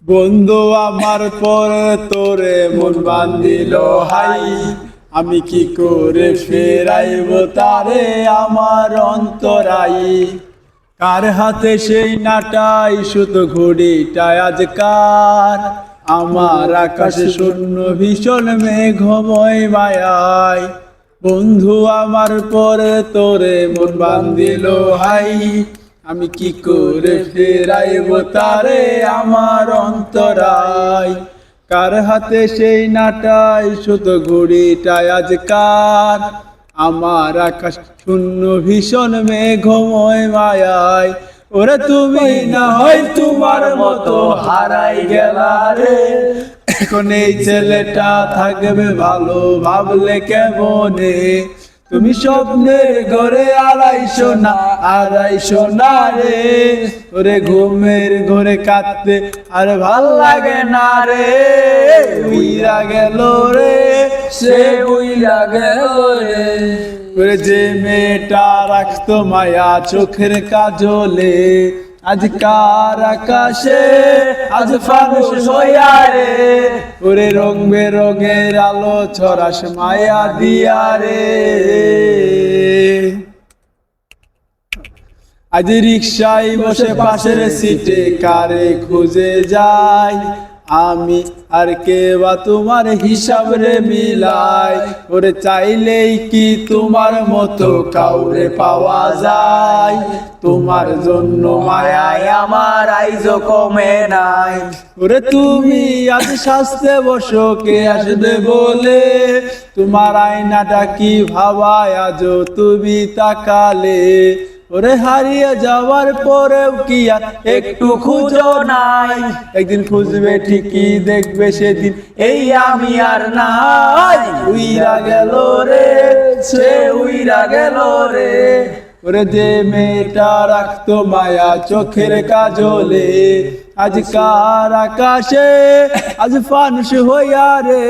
বন্ধু আমার পরে তোরে মন বান্ধিল হাই, আমি কি করে ফেরাইব তারে আমার অন্তরাই। কার হাতে সেই নাটাই সুতো ঘড়িটায় আজকার, আমার আকাশে শূন্য ভীষণ মেঘময় মায়ায়। বন্ধু আমার পরে তোরে মন বান্ধিল হাই, আমি কি করে ফেরাইব তারে আমার অন্তরাই। কার হাতে সেই নাটাই সুতো ঘড়িটায় আজকার, আমার আকাশ শূন্য ভীষণ মেঘময় মায়ায়। ওরে তুমি না হয় তোমার মতো হারাই গেলা রে, এখন এই ছেলেটা থাকবে ভালো ভাবলে কেমনে। তুমি স্বপ্নের ঘরে আড়াইশো না রে, ওরে ঘুমের ঘরে কাঁদতে আর ভাল লাগে না রে। উইরা গেল রে, সে উইরা গেল রে। ওরে যে মেয়েটা রাখতো মায়া চোখের কাজলে, আজ কার আকাশে আজ ফানুস হইয়া রে। ওরে রং বেরঙের আলো ছড়াস মায়া দিয়া রে। আজ রিক্সায় বসে পাশের সিটে কারে খুঁজে যাই, আমি আর কে বা তোমার হিসাব রে মিলাই। ওরে চাইলেই কি তোমার মতো কাউরে পাওয়া যায়, তোমার জন্য মায়ায় আমার আইজো কমে নাই। ওরে তুমি আজ সাজতে বসো কে আসবে বলে, তোমার আয়নাটা কি ভাবায় আজও তুমি তাকালে। ওরে হারিয়ে যাওয়ার পরেও কি আর একটু খুঁজো নাই, একদিন খুঁজবে ঠিকই দেখবে সেদিন এই আমি আর নাই। উইরা গেল রে, সে উইরা গেল রে। ওরে যে মেয়েটা রাখতো মায়া চোখের কাজলে, আজ কার আকাশে আজ ফানুস হইয়া রে।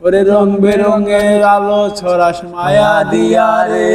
ওরে রং বেরঙের আলো ছড়াস মায়া দিয়া রে।